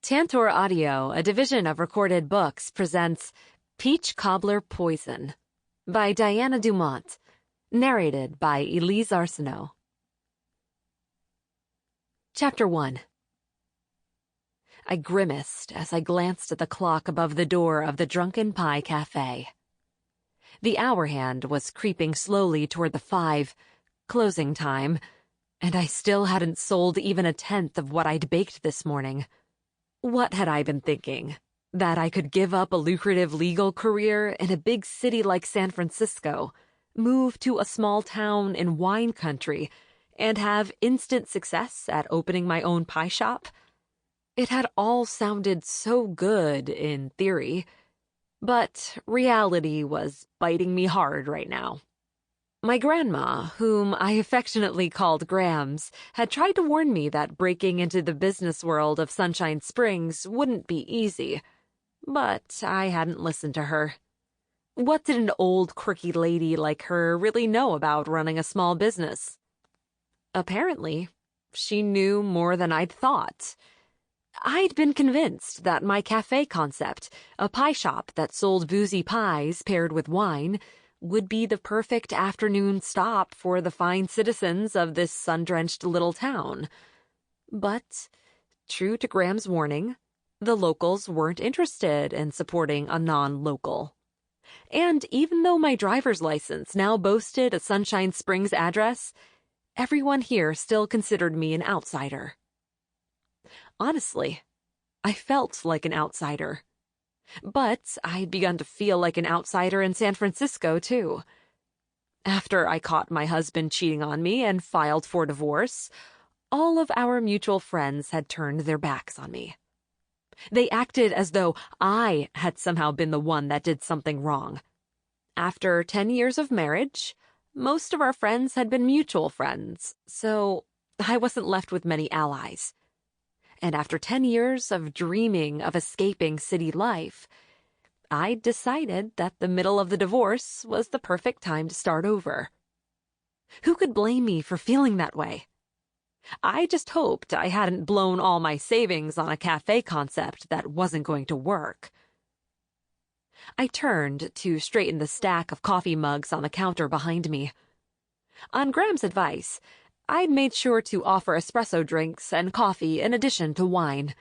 Tantor Audio, a division of Recorded Books, presents Peach Cobbler Poison by Diana Dumont, narrated by Elise Arsenault. Chapter 1. I grimaced as I glanced at the clock above the door of the Drunken Pie Cafe. The hour hand was creeping slowly toward the 5, closing time, and I still hadn't sold even a tenth of what I'd baked this morning. What had I been thinking? That I could give up a lucrative legal career in a big city like San Francisco, move to a small town in wine country, and have instant success at opening my own pie shop? It had all sounded so good in theory, but reality was biting me hard right now. My grandma, whom I affectionately called Grams, had tried to warn me that breaking into the business world of Sunshine Springs wouldn't be easy, but I hadn't listened to her. What did an old, quirky lady like her really know about running a small business? Apparently, she knew more than I'd thought. I'd been convinced that my cafe concept, a pie shop that sold boozy pies paired with wine, would be the perfect afternoon stop for the fine citizens of this sun-drenched little town. But, true to Graham's warning, the locals weren't interested in supporting a non-local. And even though my driver's license now boasted a Sunshine Springs address, everyone here still considered me an outsider. Honestly, I felt like an outsider. But I'd begun to feel like an outsider in San Francisco, too. After I caught my husband cheating on me and filed for divorce, all of our mutual friends had turned their backs on me. They acted as though I had somehow been the one that did something wrong. After 10 years of marriage, most of our friends had been mutual friends, so I wasn't left with many allies. And after 10 years of dreaming of escaping city life, I decided that the middle of the divorce was the perfect time to start over. Who could blame me for feeling that way? I just hoped I hadn't blown all my savings on a cafe concept that wasn't going to work. I turned to straighten the stack of coffee mugs on the counter behind me. On Graham's advice, I'd made sure to offer espresso drinks and coffee in addition to wine.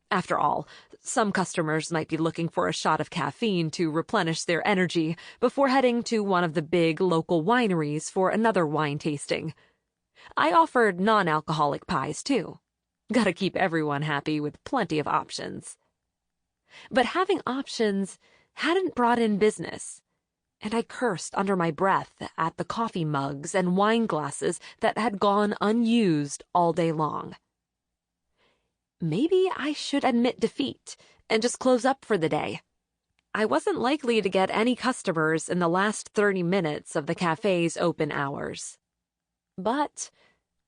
After all, some customers might be looking for a shot of caffeine to replenish their energy before heading to one of the big local wineries for another wine tasting. I offered non-alcoholic pies, too. Gotta keep everyone happy with plenty of options. But having options hadn't brought in business, and I cursed under my breath at the coffee mugs and wine glasses that had gone unused all day long. Maybe I should admit defeat and just close up for the day. I wasn't likely to get any customers in the last 30 minutes of the cafe's open hours. But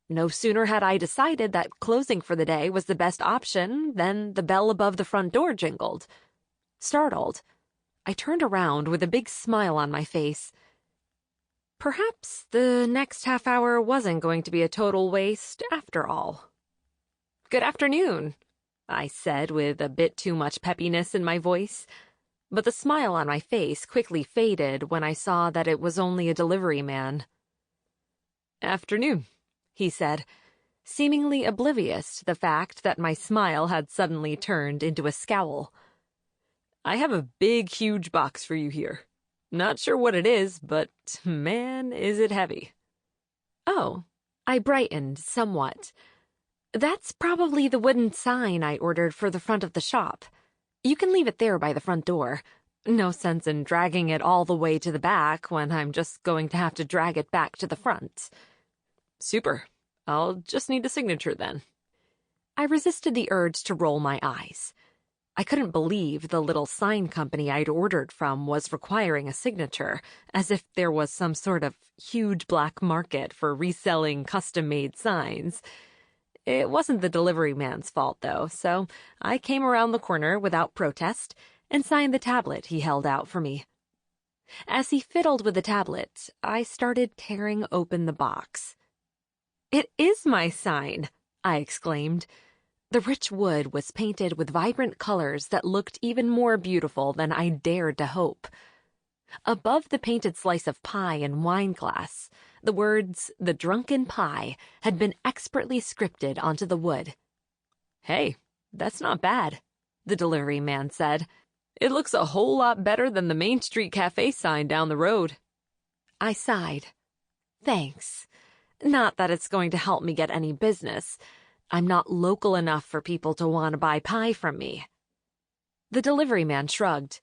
no sooner had I decided that closing for the day was the best option than the bell above the front door jingled. Startled, I turned around with a big smile on my face. Perhaps the next half hour wasn't going to be a total waste after all. "Good afternoon," I said with a bit too much peppiness in my voice, but the smile on my face quickly faded when I saw that it was only a delivery man. "Afternoon," he said, seemingly oblivious to the fact that my smile had suddenly turned into a scowl. "I have a big, huge box for you here. Not sure what it is, but man, is it heavy." Oh, I brightened somewhat. "That's probably the wooden sign I ordered for the front of the shop. You can leave it there by the front door. No sense in dragging it all the way to the back when I'm just going to have to drag it back to the front." "Super. I'll just need a signature then." I resisted the urge to roll my eyes. I couldn't believe the little sign company I'd ordered from was requiring a signature, as if there was some sort of huge black market for reselling custom-made signs. It wasn't the delivery man's fault, though, so I came around the corner without protest and signed the tablet he held out for me. As he fiddled with the tablet, I started tearing open the box. "It is my sign," I exclaimed. The rich wood was painted with vibrant colors that looked even more beautiful than I dared to hope. Above the painted slice of pie and wine glass, the words, "The Drunken Pie," had been expertly scripted onto the wood. "Hey, that's not bad," the delivery man said. "It looks a whole lot better than the Main Street Cafe sign down the road." I sighed. Thanks. Not that it's going to help me get any business. I'm not local enough for people to want to buy pie from me. The delivery man shrugged.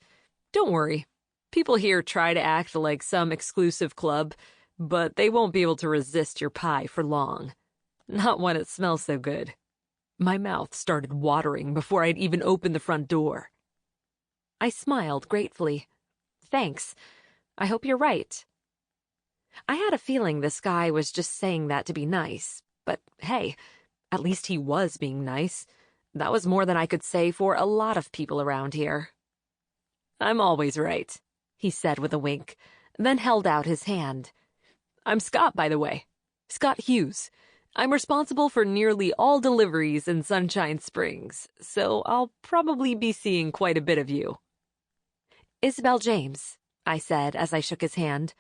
"Don't worry. People here try to act like some exclusive club, but they won't be able to resist your pie for long. Not when it smells so good." My mouth started watering before I'd even opened the front door. I smiled gratefully. Thanks. I hope you're right. I had a feeling this guy was just saying that to be nice, but hey, at least he was being nice. That was more than I could say for a lot of people around here. "I'm always right," he said with a wink, then held out his hand. "I'm Scott, by the way. Scott Hughes. I'm responsible for nearly all deliveries in Sunshine Springs, so I'll probably be seeing quite a bit of you." "Isabelle James," I said as I shook his hand.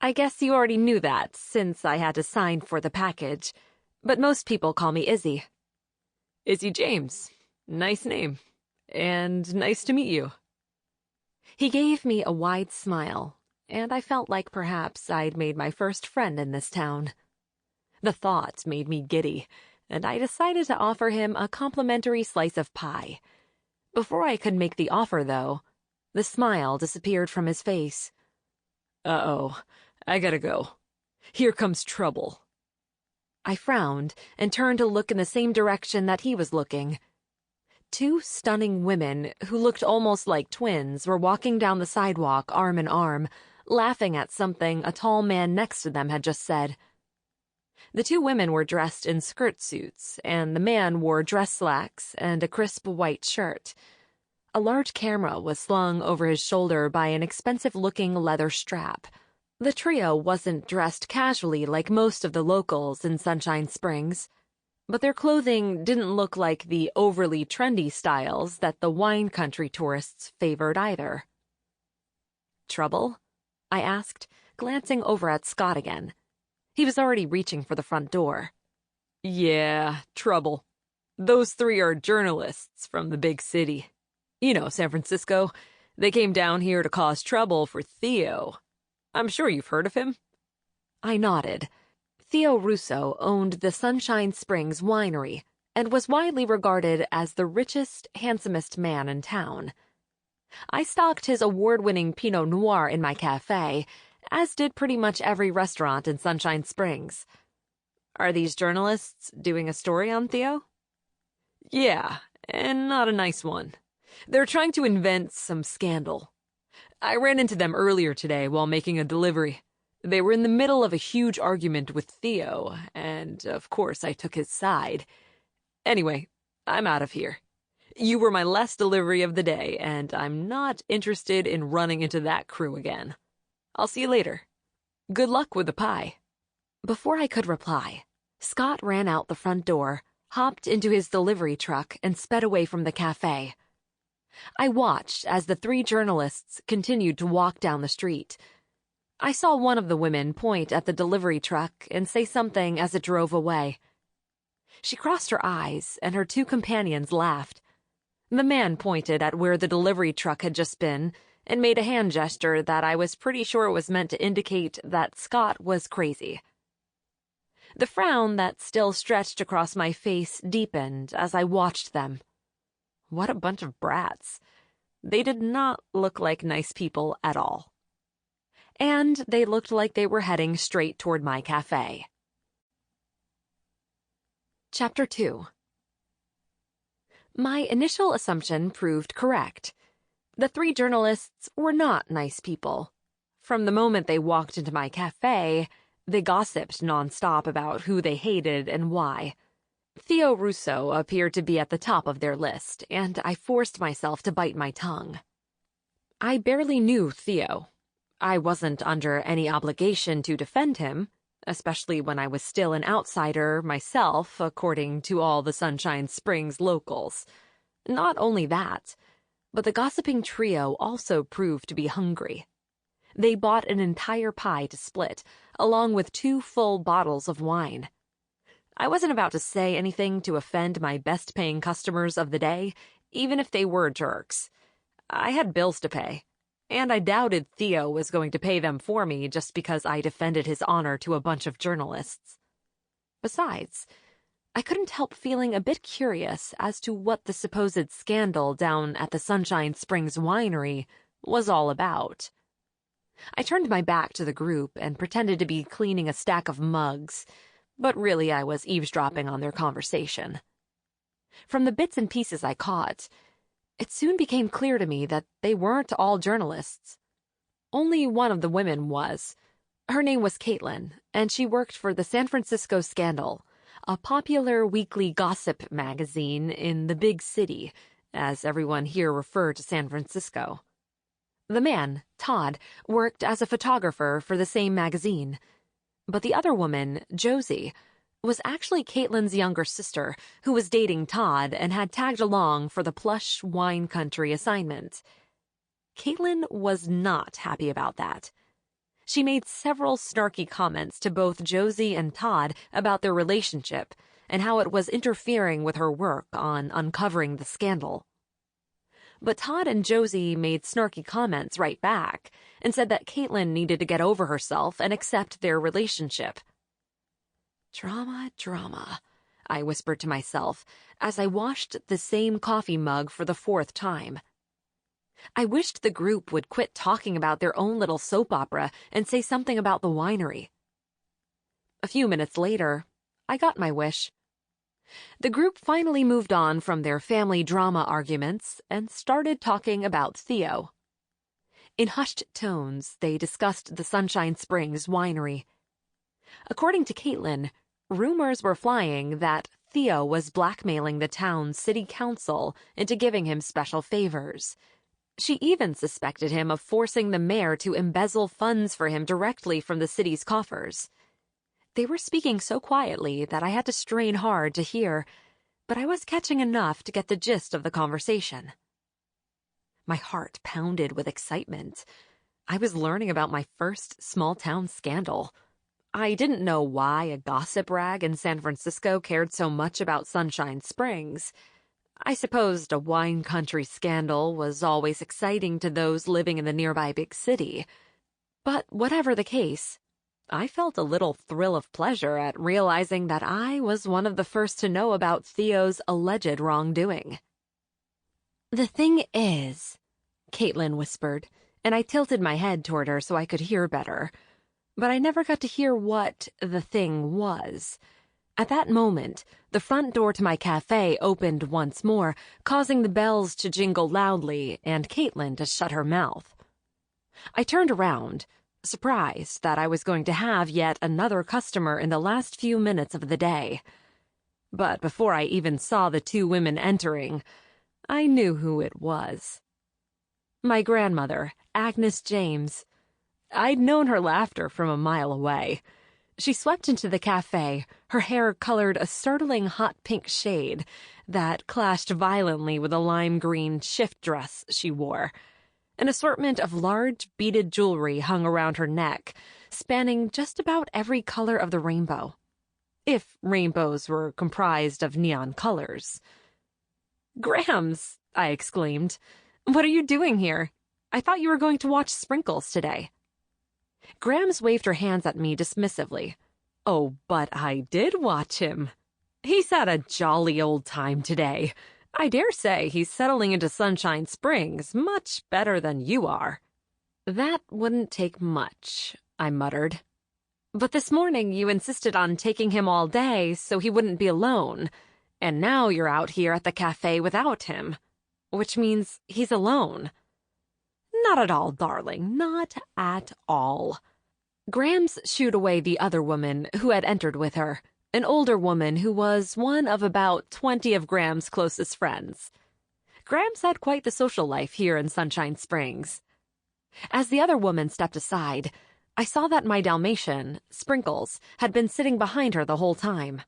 "I guess you already knew that, since I had to sign for the package, but most people call me Izzy." "Izzy James. Nice name. And nice to meet you." He gave me a wide smile, and I felt like perhaps I'd made my first friend in this town. The thought made me giddy, and I decided to offer him a complimentary slice of pie. Before I could make the offer, though, the smile disappeared from his face. "Uh-oh, I gotta go. Here comes trouble." I frowned and turned to look in the same direction that he was looking. Two stunning women who looked almost like twins were walking down the sidewalk arm in arm, laughing at something a tall man next to them had just said. The two women were dressed in skirt suits, and the man wore dress slacks and a crisp white shirt. A large camera was slung over his shoulder by an expensive-looking leather strap. The trio wasn't dressed casually like most of the locals in Sunshine Springs, but their clothing didn't look like the overly trendy styles that the wine country tourists favored either. "Trouble?" I asked, glancing over at Scott again. He was already reaching for the front door. "Yeah, trouble. Those three are journalists from the big city. You know, San Francisco. They came down here to cause trouble for Theo. I'm sure you've heard of him." I nodded. Theo Russo owned the Sunshine Springs winery and was widely regarded as the richest, handsomest man in town. I stocked his award-winning Pinot Noir in my cafe, as did pretty much every restaurant in Sunshine Springs. "Are these journalists doing a story on Theo?" "Yeah, and not a nice one. They're trying to invent some scandal. I ran into them earlier today while making a delivery. They were in the middle of a huge argument with Theo, and of course I took his side. Anyway, I'm out of here. You were my last delivery of the day, and I'm not interested in running into that crew again. I'll see you later. Good luck with the pie." Before I could reply, Scott ran out the front door, hopped into his delivery truck, and sped away from the cafe. I watched as the three journalists continued to walk down the street. I saw one of the women point at the delivery truck and say something as it drove away. She crossed her eyes, and her two companions laughed. The man pointed at where the delivery truck had just been and made a hand gesture that I was pretty sure was meant to indicate that Scott was crazy. The frown that still stretched across my face deepened as I watched them. What a bunch of brats. They did not look like nice people at all. And they looked like they were heading straight toward my cafe. Chapter 2. My initial assumption proved correct. The three journalists were not nice people. From the moment they walked into my cafe, they gossiped nonstop about who they hated and why. Theo Russo appeared to be at the top of their list, and I forced myself to bite my tongue. I barely knew Theo. I wasn't under any obligation to defend him. especially when I was still an outsider myself, according to all the Sunshine Springs locals. Not only that, but the gossiping trio also proved to be hungry. They bought an entire pie to split, along with 2 full bottles of wine. I wasn't about to say anything to offend my best-paying customers of the day, even if they were jerks. I had bills to pay, and I doubted Theo was going to pay them for me just because I defended his honor to a bunch of journalists. Besides, I couldn't help feeling a bit curious as to what the supposed scandal down at the Sunshine Springs winery was all about. I turned my back to the group and pretended to be cleaning a stack of mugs, but really I was eavesdropping on their conversation. From the bits and pieces I caught, it soon became clear to me that they weren't all journalists. Only one of the women was. Her name was Caitlin, and she worked for the San Francisco Scandal, a popular weekly gossip magazine in the big city, as everyone here referred to San Francisco. The man, Todd, worked as a photographer for the same magazine, but the other woman, Josie, was actually Caitlin's younger sister, who was dating Todd and had tagged along for the plush wine country assignment. Caitlin was not happy about that. She made several snarky comments to both Josie and Todd about their relationship and how it was interfering with her work on uncovering the scandal. But Todd and Josie made snarky comments right back and said that Caitlin needed to get over herself and accept their relationship. Drama, drama, I whispered to myself as I washed the same coffee mug for the 4th time. I wished the group would quit talking about their own little soap opera and say something about the winery. A few minutes later, I got my wish. The group finally moved on from their family drama arguments and started talking about Theo. In hushed tones, they discussed the Sunshine Springs winery. According to Caitlin, rumors were flying that Theo was blackmailing the town's city council into giving him special favors. She even suspected him of forcing the mayor to embezzle funds for him directly from the city's coffers. They were speaking so quietly that I had to strain hard to hear, but I was catching enough to get the gist of the conversation. My heart pounded with excitement. I was learning about my first small-town scandal. I didn't know why a gossip rag in San Francisco cared so much about Sunshine Springs. I supposed a wine country scandal was always exciting to those living in the nearby big city. But whatever the case, I felt a little thrill of pleasure at realizing that I was one of the first to know about Theo's alleged wrongdoing. "The thing is," Caitlin whispered, and I tilted my head toward her so I could hear better. But I never got to hear what the thing was. At that moment, the front door to my cafe opened once more, causing the bells to jingle loudly and Caitlin to shut her mouth. I turned around, surprised that I was going to have yet another customer in the last few minutes of the day. But before I even saw the 2 women entering, I knew who it was. My grandmother, Agnes James. I'd known her laughter from a mile away. She swept into the cafe, her hair colored a startling hot pink shade that clashed violently with a lime green shift dress she wore. An assortment of large beaded jewelry hung around her neck, spanning just about every color of the rainbow, if rainbows were comprised of neon colors. "Grams!" I exclaimed. "What are you doing here? I thought you were going to watch Sprinkles today." Grams waved her hands at me dismissively. "Oh, but I did watch him. He's had a jolly old time today. I dare say he's settling into Sunshine Springs much better than you are." "That wouldn't take much," I muttered. "But this morning you insisted on taking him all day so he wouldn't be alone, and now you're out here at the cafe without him, which means he's alone." "Not at all, darling, not at all." Grams shooed away the other woman who had entered with her, an older woman who was one of about 20 of Graham's closest friends. Grams had quite the social life here in Sunshine Springs. As the other woman stepped aside, I saw that my Dalmatian, Sprinkles, had been sitting behind her the whole time.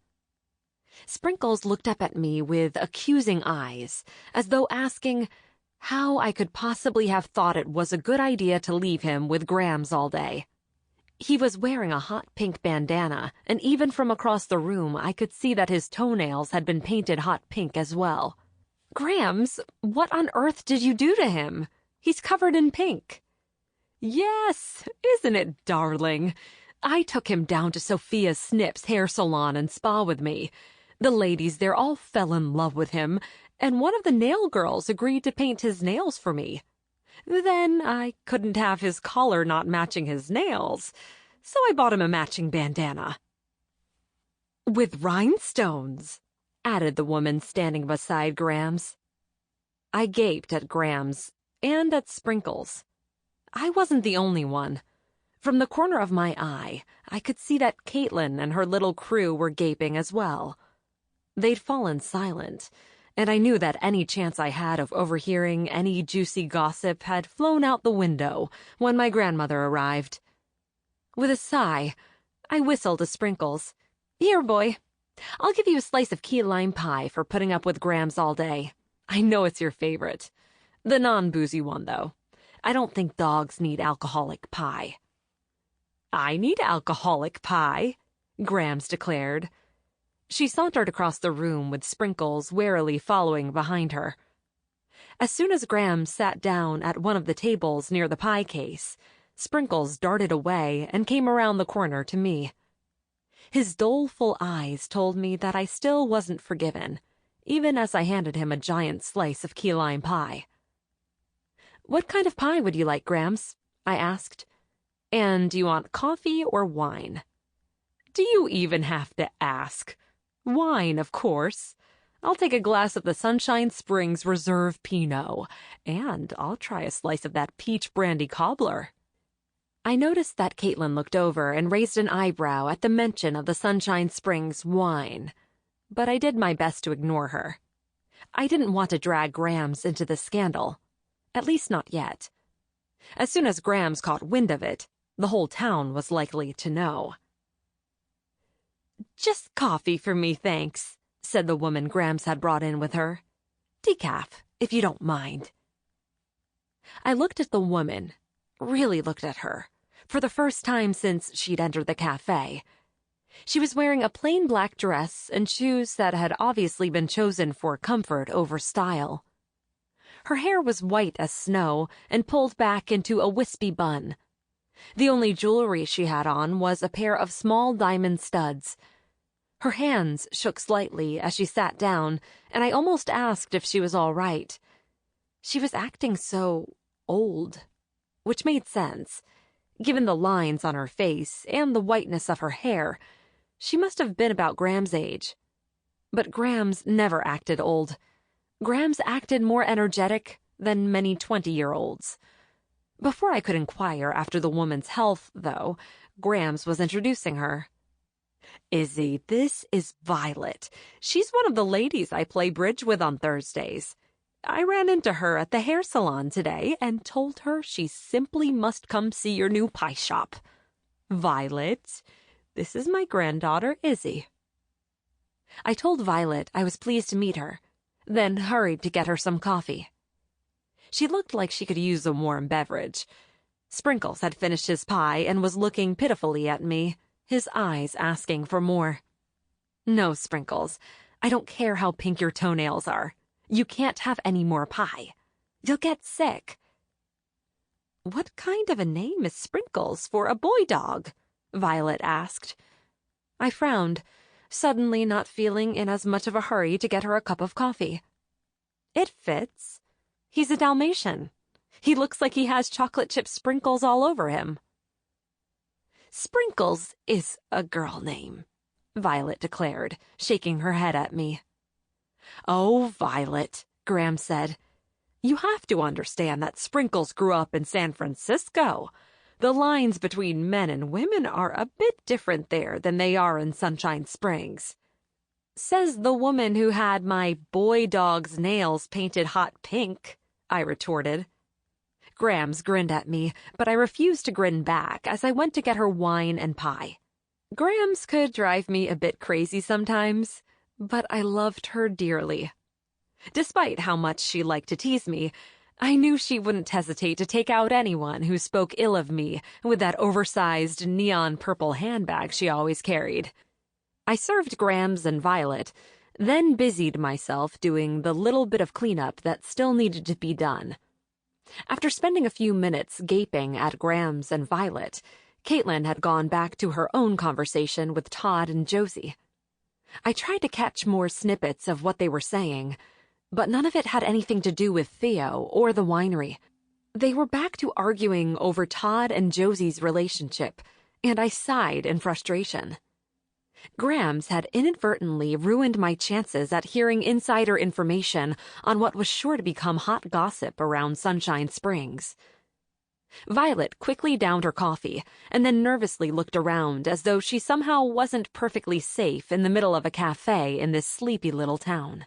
Sprinkles looked up at me with accusing eyes, as though asking how I could possibly have thought it was a good idea to leave him with Grams all day. He was wearing a hot pink bandana, and even from across the room I could see that his toenails had been painted hot pink as well. Grams, what on earth did you do to him? He's covered in pink. Yes, isn't it darling? I took him down to Sophia's Snip's hair salon and spa with me. The ladies there all fell in love with him, and one of the nail girls agreed to paint his nails for me. Then I couldn't have his collar not matching his nails, so I bought him a matching bandana. With rhinestones, added the woman standing beside Grams. I gaped at Grams and at Sprinkles. I wasn't the only one. From the corner of my eye, I could see that Caitlin and her little crew were gaping as well. They'd fallen silent, and I knew that any chance I had of overhearing any juicy gossip had flown out the window when my grandmother arrived. With a sigh, I whistled to Sprinkles. Here, boy. I'll give you a slice of key lime pie for putting up with Grams all day. I know it's your favorite. The non-boozy one, though. I don't think dogs need alcoholic pie. I need alcoholic pie, Grams declared. She sauntered across the room with Sprinkles warily following behind her. As soon as Grams sat down at one of the tables near the pie case, Sprinkles darted away and came around the corner to me. His doleful eyes told me that I still wasn't forgiven, even as I handed him a giant slice of key lime pie. What kind of pie would you like, Grams? I asked. And do you want coffee or wine? Do you even have to ask? Wine, of course. I'll take a glass of the Sunshine Springs Reserve Pinot, and I'll try a slice of that peach brandy cobbler. I noticed that Caitlin looked over and raised an eyebrow at the mention of the Sunshine Springs wine, but I did my best to ignore her. I didn't want to drag Grams into the scandal. At least not yet. As soon as Grams caught wind of it, the whole town was likely to know. Just coffee for me, thanks, said the woman Grams had brought in with her. Decaf, if you don't mind. I looked at the woman, really looked at her, for the first time since she'd entered the cafe. She was wearing a plain black dress and shoes that had obviously been chosen for comfort over style. Her hair was white as snow and pulled back into a wispy bun. The only jewelry she had on was a pair of small diamond studs. Her hands shook slightly as she sat down, and I almost asked if she was all right. She was acting so old, which made sense. Given the lines on her face and the whiteness of her hair, she must have been about Grams' age. But Grams never acted old. Grams acted more energetic than many 20-year-olds. Before I could inquire after the woman's health, though, Grams was introducing her. Izzy, this is Violet. She's one of the ladies I play bridge with on Thursdays. I ran into her at the hair salon today and told her she simply must come see your new pie shop. Violet, this is my granddaughter, Izzy. I told Violet I was pleased to meet her, then hurried to get her some coffee. She looked like she could use a warm beverage. Sprinkles had finished his pie and was looking pitifully at me, his eyes asking for more. No, Sprinkles, I don't care how pink your toenails are. You can't have any more pie. You'll get sick. What kind of a name is Sprinkles for a boy dog? Violet asked. I frowned, suddenly not feeling in as much of a hurry to get her a cup of coffee. It fits. He's a Dalmatian. He looks like he has chocolate chip sprinkles all over him. Sprinkles is a girl name, Violet declared, shaking her head at me. Oh, Violet, Grams said. You have to understand that Sprinkles grew up in San Francisco. The lines between men and women are a bit different there than they are in Sunshine Springs. Says the woman who had my boy dog's nails painted hot pink, I retorted. Grams grinned at me, but I refused to grin back as I went to get her wine and pie. Grams could drive me a bit crazy sometimes, but I loved her dearly. Despite how much she liked to tease me, I knew she wouldn't hesitate to take out anyone who spoke ill of me with that oversized neon purple handbag she always carried. I served Grams and Violet, then busied myself doing the little bit of cleanup that still needed to be done. After spending a few minutes gaping at Grams and Violet, Caitlin had gone back to her own conversation with Todd and Josie. I tried to catch more snippets of what they were saying, but none of it had anything to do with Theo or the winery. They were back to arguing over Todd and Josie's relationship, and I sighed in frustration. Grams had inadvertently ruined my chances at hearing insider information on what was sure to become hot gossip around Sunshine Springs. Violet quickly downed her coffee and then nervously looked around as though she somehow wasn't perfectly safe in the middle of a cafe in this sleepy little town.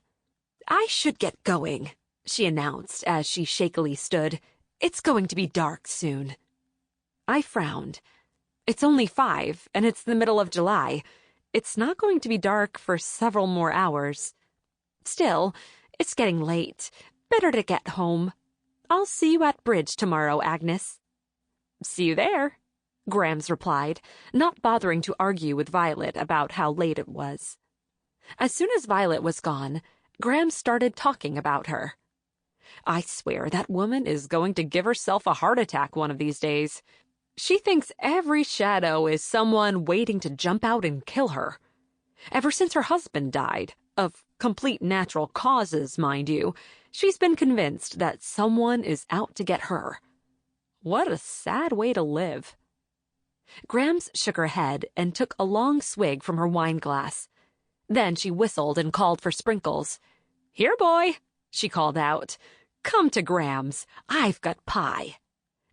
"I should get going," she announced as she shakily stood. "It's going to be dark soon." I frowned. It's only 5, and it's the middle of July. It's not going to be dark for several more hours. Still, it's getting late. Better to get home. "I'll see you at bridge tomorrow, Agnes." "See you there," Grams replied, not bothering to argue with Violet about how late it was. As soon as Violet was gone, Grams started talking about her. "I swear that woman is going to give herself a heart attack one of these days. She thinks every shadow is someone waiting to jump out and kill her. Ever since her husband died, of complete natural causes, mind you, she's been convinced that someone is out to get her. What a sad way to live." Grams shook her head and took a long swig from her wine glass. Then she whistled and called for Sprinkles. "Here, boy," she called out. "Come to Grams. I've got pie."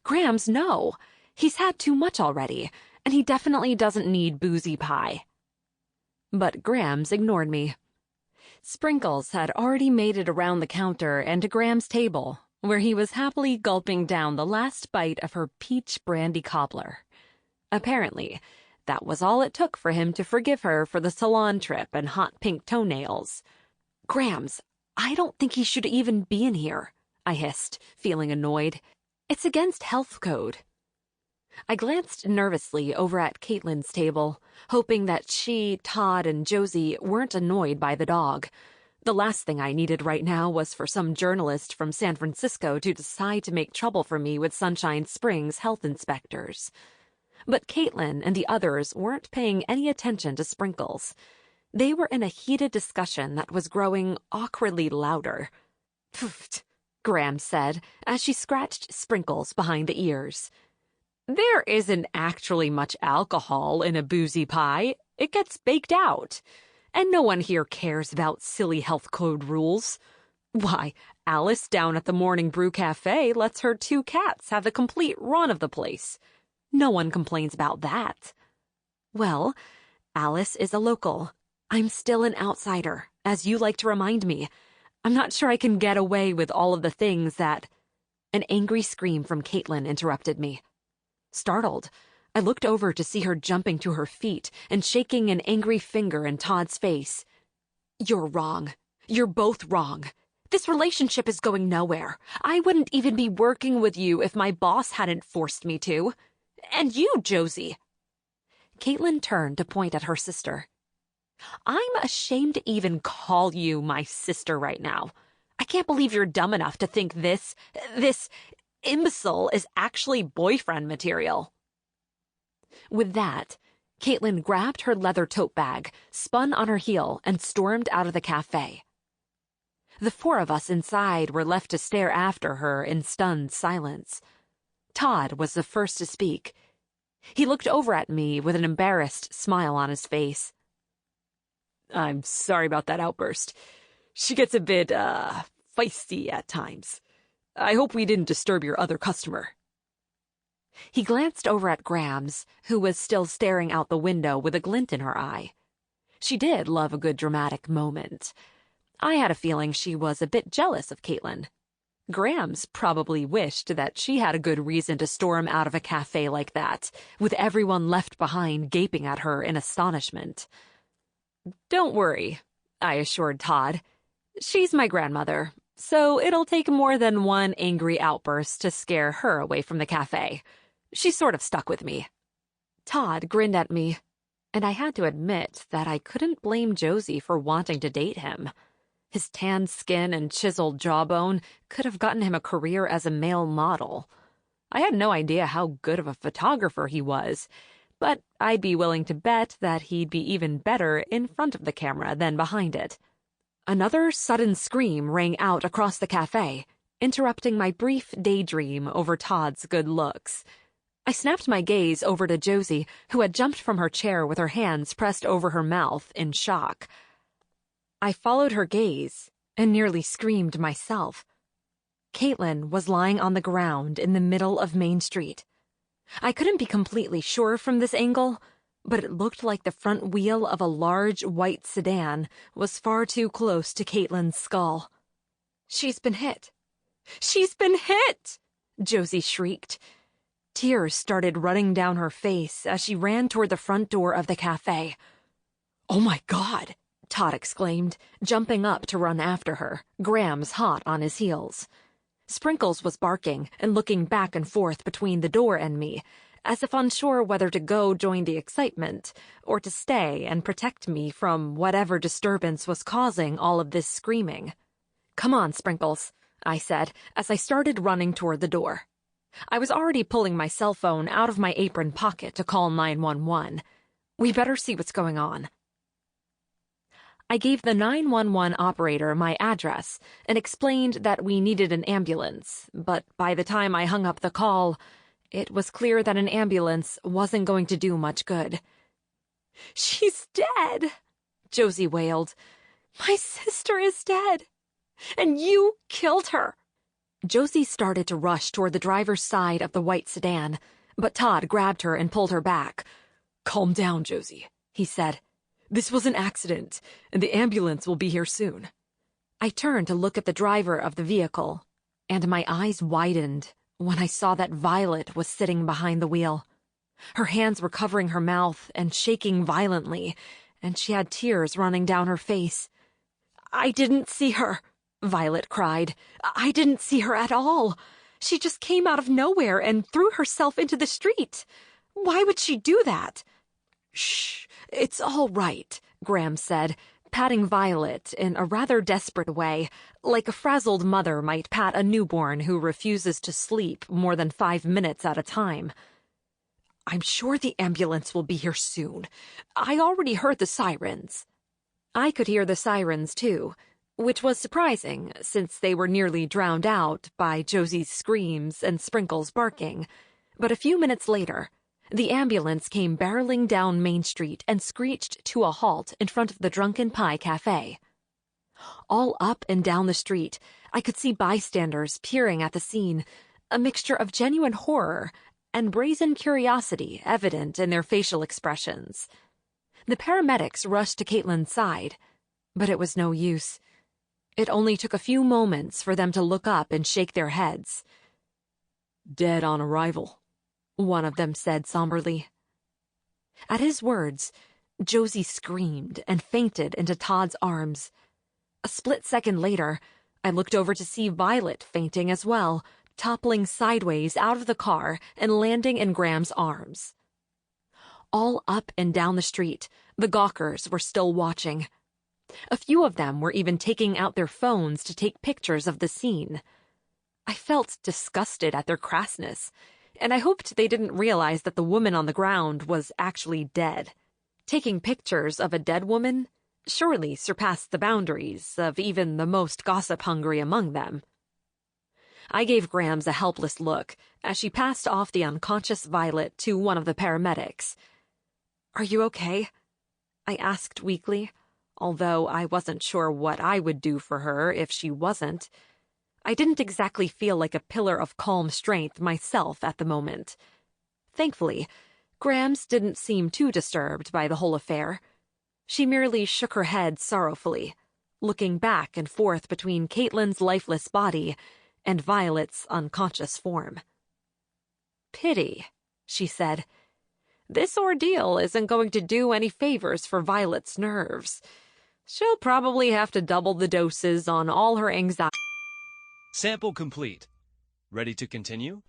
"Grams, no. He's had too much already, and he definitely doesn't need boozy pie." But Grams ignored me. Sprinkles had already made it around the counter and to Graham's table, where he was happily gulping down the last bite of her peach brandy cobbler. Apparently, that was all it took for him to forgive her for the salon trip and hot pink toenails. "Grams, I don't think he should even be in here," I hissed, feeling annoyed. "It's against health code." I glanced nervously over at Caitlin's table, hoping that she, Todd, and Josie weren't annoyed by the dog. The last thing I needed right now was for some journalist from San Francisco to decide to make trouble for me with Sunshine Springs health inspectors. But Caitlin and the others weren't paying any attention to Sprinkles. They were in a heated discussion that was growing awkwardly louder. "Pfft," Graham said as she scratched Sprinkles behind the ears. "There isn't actually much alcohol in a boozy pie. It gets baked out. And no one here cares about silly health code rules. Why, Alice down at the Morning Brew Cafe lets her 2 cats have the complete run of the place. No one complains about that." "Well, Alice is a local. I'm still an outsider, as you like to remind me. I'm not sure I can get away with all of the things that—" An angry scream from Caitlin interrupted me. Startled, I looked over to see her jumping to her feet and shaking an angry finger in Todd's face. "You're wrong. You're both wrong. This relationship is going nowhere. I wouldn't even be working with you if my boss hadn't forced me to. And you, Josie." Caitlin turned to point at her sister. "I'm ashamed to even call you my sister right now. I can't believe you're dumb enough to think this imbecile is actually boyfriend material." With that, Caitlin grabbed her leather tote bag, spun on her heel, and stormed out of the cafe. The 4 of us inside were left to stare after her in stunned silence. Todd was the first to speak. He looked over at me with an embarrassed smile on his face. "I'm sorry about that outburst. She gets a bit, feisty at times. I hope we didn't disturb your other customer." He glanced over at Grams, who was still staring out the window with a glint in her eye. She did love a good dramatic moment. I had a feeling she was a bit jealous of Caitlin. Grams probably wished that she had a good reason to storm out of a cafe like that, with everyone left behind gaping at her in astonishment. "Don't worry," I assured Todd. "She's my grandmother, so it'll take more than one angry outburst to scare her away from the cafe. She's sort of stuck with me." Todd grinned at me, and I had to admit that I couldn't blame Josie for wanting to date him. His tanned skin and chiseled jawbone could have gotten him a career as a male model. I had no idea how good of a photographer he was, but I'd be willing to bet that he'd be even better in front of the camera than behind it. Another sudden scream rang out across the cafe, interrupting my brief daydream over Todd's good looks. I snapped my gaze over to Josie, who had jumped from her chair with her hands pressed over her mouth in shock. I followed her gaze and nearly screamed myself. Caitlin was lying on the ground in the middle of Main Street. I couldn't be completely sure from this angle, but it looked like the front wheel of a large white sedan was far too close to Caitlin's skull. "She's been hit! She's been hit!" Josie shrieked. Tears started running down her face as she ran toward the front door of the cafe. "Oh my God!" Todd exclaimed, jumping up to run after her, Grams hot on his heels. Sprinkles was barking and looking back and forth between the door and me, as if unsure whether to go join the excitement or to stay and protect me from whatever disturbance was causing all of this screaming. "Come on, Sprinkles," I said as I started running toward the door. I was already pulling my cell phone out of my apron pocket to call 911. We better see what's going on. I gave the 911 operator my address and explained that we needed an ambulance, but by the time I hung up the call, it was clear that an ambulance wasn't going to do much good. "She's dead," Josie wailed. "My sister is dead, and you killed her." Josie started to rush toward the driver's side of the white sedan, but Todd grabbed her and pulled her back. "Calm down, Josie," he said. "This was an accident, and the ambulance will be here soon." I turned to look at the driver of the vehicle, and my eyes widened when I saw that Violet was sitting behind the wheel. Her hands were covering her mouth and shaking violently, and she had tears running down her face. "I didn't see her," Violet cried. "I didn't see her at all. She just came out of nowhere and threw herself into the street. Why would she do that?" "Shh, it's all right," Graham said, patting Violet in a rather desperate way, like a frazzled mother might pat a newborn who refuses to sleep more than 5 minutes at a time. "I'm sure the ambulance will be here soon. I already heard the sirens." I could hear the sirens, too, which was surprising since they were nearly drowned out by Josie's screams and Sprinkles barking. But a few minutes later, the ambulance came barreling down Main Street and screeched to a halt in front of the Drunken Pie Cafe. All up and down the street, I could see bystanders peering at the scene, a mixture of genuine horror and brazen curiosity evident in their facial expressions. The paramedics rushed to Caitlin's side, but it was no use. It only took a few moments for them to look up and shake their heads. "Dead on arrival," one of them said somberly. At his words, Josie screamed and fainted into Todd's arms. A split second later, I looked over to see Violet fainting as well, toppling sideways out of the car and landing in Graham's arms. All up and down the street, the gawkers were still watching. A few of them were even taking out their phones to take pictures of the scene. I felt disgusted at their crassness, and I hoped they didn't realize that the woman on the ground was actually dead. Taking pictures of a dead woman surely surpassed the boundaries of even the most gossip-hungry among them. I gave Grams a helpless look as she passed off the unconscious Violet to one of the paramedics. "Are you okay?" I asked weakly, although I wasn't sure what I would do for her if she wasn't. I didn't exactly feel like a pillar of calm strength myself at the moment. Thankfully, Grams didn't seem too disturbed by the whole affair. She merely shook her head sorrowfully, looking back and forth between Caitlin's lifeless body and Violet's unconscious form. "Pity," she said. "This ordeal isn't going to do any favors for Violet's nerves. She'll probably have to double the doses on all her anxiety." Sample complete. Ready to continue?